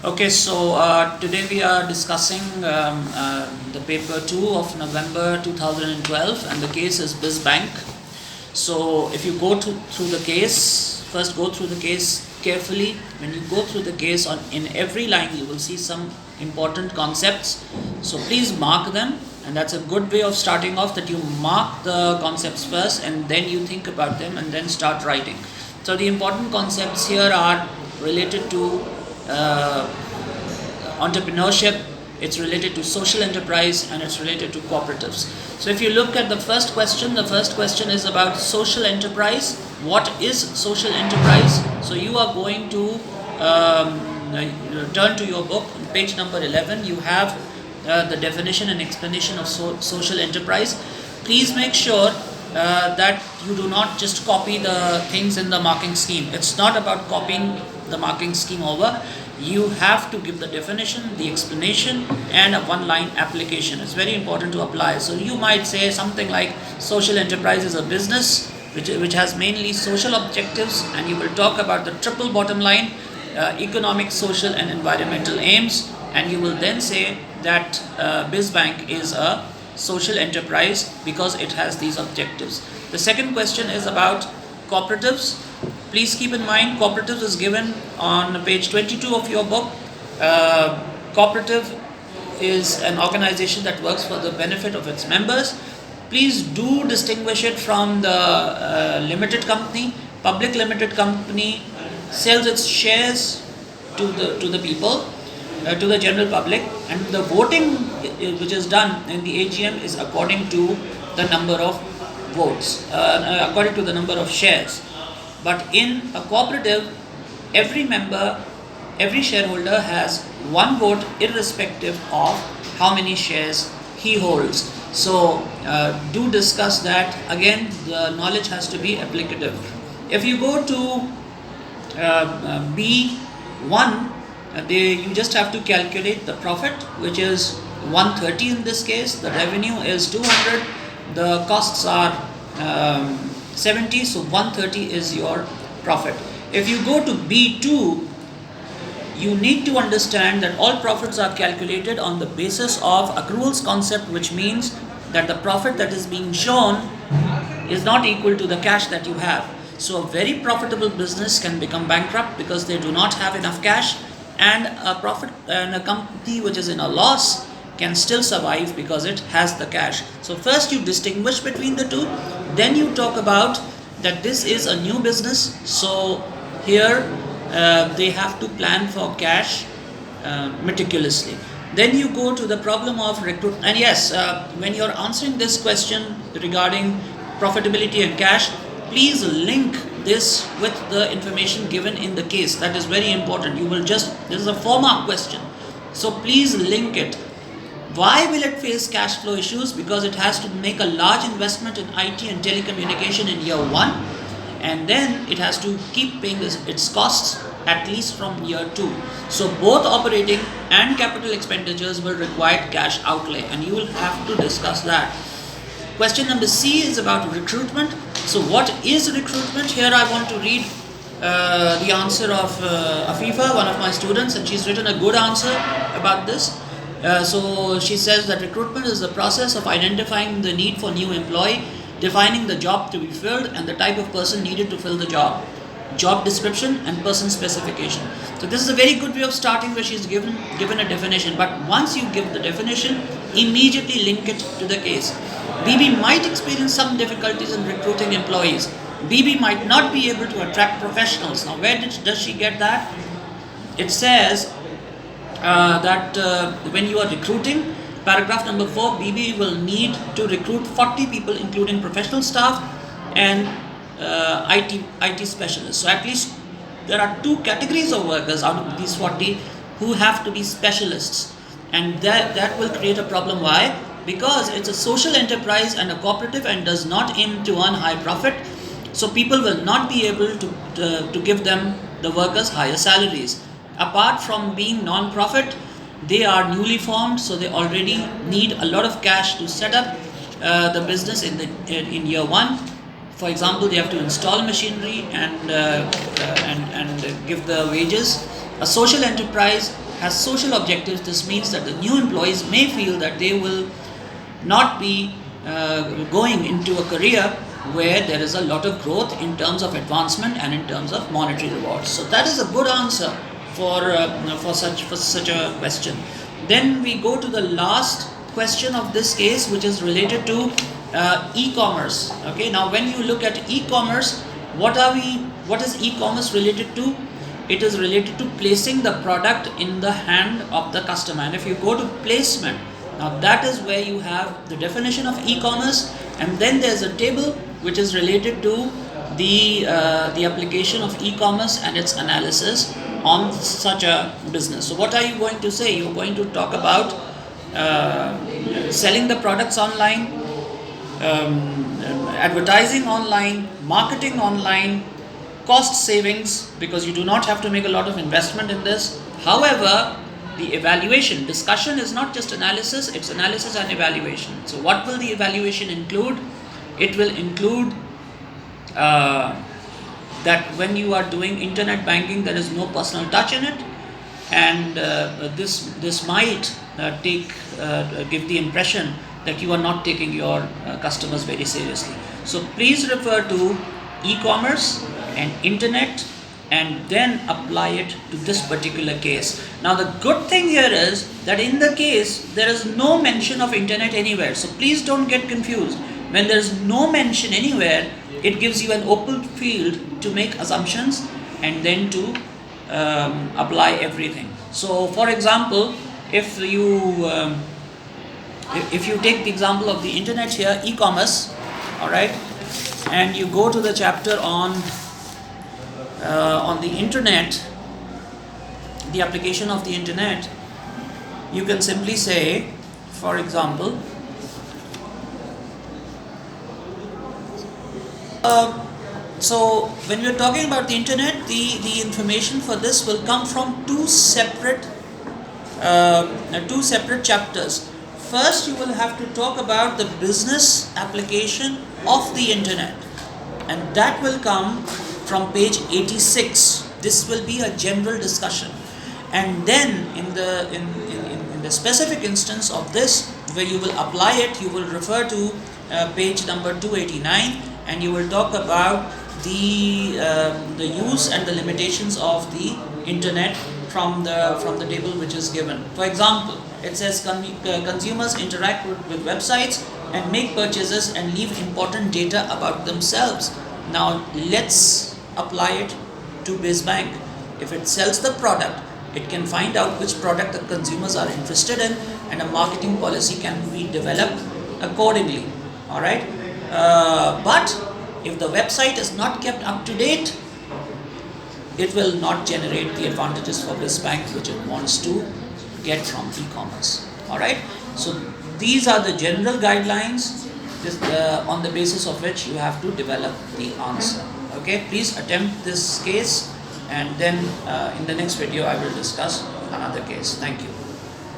Okay, so today we are discussing the paper 2 of November 2012, and the case is BizBank. So if you through the case, first go through the case carefully. When you go through the case, in every line you will see some important concepts. So please mark them, and that's a good way of starting off, that you mark the concepts first and then you think about them and then start writing. So the important concepts here are related to uh, entrepreneurship, it's related to social enterprise, and it's related to cooperatives. So if you look at the first question is about social enterprise. What is social enterprise? So you are going to turn to your book, page number 11. You have the definition and explanation of social enterprise. Please make sure that you do not just copy the things in the marking scheme. It's not about copying the marking scheme over. You have to give the definition, the explanation, and a one-line application. It's very important to apply. So you might say something like, social enterprise is a business which has mainly social objectives, and you will talk about the triple bottom line, economic, social, and environmental aims, and you will then say that BizBank is a social enterprise because it has these objectives. The second question is about cooperatives. Please keep in mind, cooperatives is given on page 22 of your book. Cooperative is an organization that works for the benefit of its members. Please do distinguish it from the limited company. Public limited company sells its shares to the people, to the general public, and the voting which is done in the AGM is according to the number of votes, according to the number of shares. But in a cooperative, every member, every shareholder has one vote irrespective of how many shares he holds. So do discuss that. Again, the knowledge has to be applicative. If you go to B1, you just have to calculate the profit, which is 130 in this case. The revenue is 200. The costs are 70, so 130 is your profit. If you go to B2, you need to understand that all profits are calculated on the basis of accruals concept, which means that the profit that is being shown is not equal to the cash that you have. So a very profitable business can become bankrupt because they do not have enough cash, and a company which is in a loss can still survive because it has the cash. So first you distinguish between the two, then you talk about that this is a new business. So here they have to plan for cash meticulously. Then you go to the problem of recruitment. And yes, when you're answering this question regarding profitability and cash, please link this with the information given in the case. That is very important. This is a 4-mark question. So please link it. Why will it face cash flow issues? Because it has to make a large investment in IT and telecommunication in year 1, and then it has to keep paying its costs at least from year 2. So both operating and capital expenditures will require cash outlay, and you will have to discuss that. Question number C is about recruitment. So what is recruitment? Here I want to read the answer of Afifa, one of my students, and she's written a good answer about this. So she says that recruitment is the process of identifying the need for new employee, defining the job to be filled and the type of person needed to fill the job description and person specification. So this is a very good way of starting, where she's given a definition. But once you give the definition, immediately link it to the case. BB might experience some difficulties in recruiting employees. BB might not be able to attract professionals. Now where does she get that? It says that when you are recruiting, paragraph number 4, BB will need to recruit 40 people, including professional staff and IT specialists. So at least there are 2 categories of workers out of these 40 who have to be specialists, and that will create a problem. Why? Because it's a social enterprise and a cooperative and does not aim to earn high profit. So people will not be able to give them, the workers, higher salaries. Apart from being non-profit, they are newly formed, so they already need a lot of cash to set up the business in year 1. For example, they have to install machinery and give the wages. A social enterprise has social objectives. This means that the new employees may feel that they will not be going into a career where there is a lot of growth in terms of advancement and in terms of monetary rewards. So that is a good answer for such a question. Then we go to the last question of this case, which is related to e-commerce. Okay, now when you look at e-commerce, what is e-commerce related to? It is related to placing the product in the hand of the customer. And if you go to placement, now that is where you have the definition of e-commerce, and then there's a table which is related to the application of e-commerce and its analysis on such a business. So what are you going to say? You're going to talk about selling the products online, advertising online, marketing online, cost savings, because you do not have to make a lot of investment in this. However, the evaluation discussion is not just analysis, it's analysis and evaluation. So what will the evaluation include? It will include that when you are doing internet banking, there is no personal touch in it, and this might give the impression that you are not taking your customers very seriously. So please refer to e-commerce and internet and then apply it to this particular case. Now the good thing here is that in the case there is no mention of internet anywhere. So please don't get confused. When there is no mention anywhere, it gives you an open field to make assumptions and then to apply everything. So for example, if you take the example of the internet here, e-commerce, all right, and you go to the chapter on the internet, the application of the internet, you can simply say, for example, so when we are talking about the internet, the information for this will come from two separate chapters. First, you will have to talk about the business application of the internet, and that will come from page 86. This will be a general discussion, and then in the specific instance of this, where you will apply it, you will refer to page number 289, and you will talk about the use and the limitations of the internet from the table which is given. For example, it says consumers interact with websites and make purchases and leave important data about themselves. Now let's apply it to BizBank. If it sells the product, it can find out which product the consumers are interested in, and a marketing policy can be developed accordingly. All right, but if the website is not kept up to date, it will not generate the advantages for BizBank which it wants to get from e-commerce. All right, so these are the general guidelines on the basis of which you have to develop the answer. Okay, please attempt this case, and then in the next video I will discuss another case. Thank you.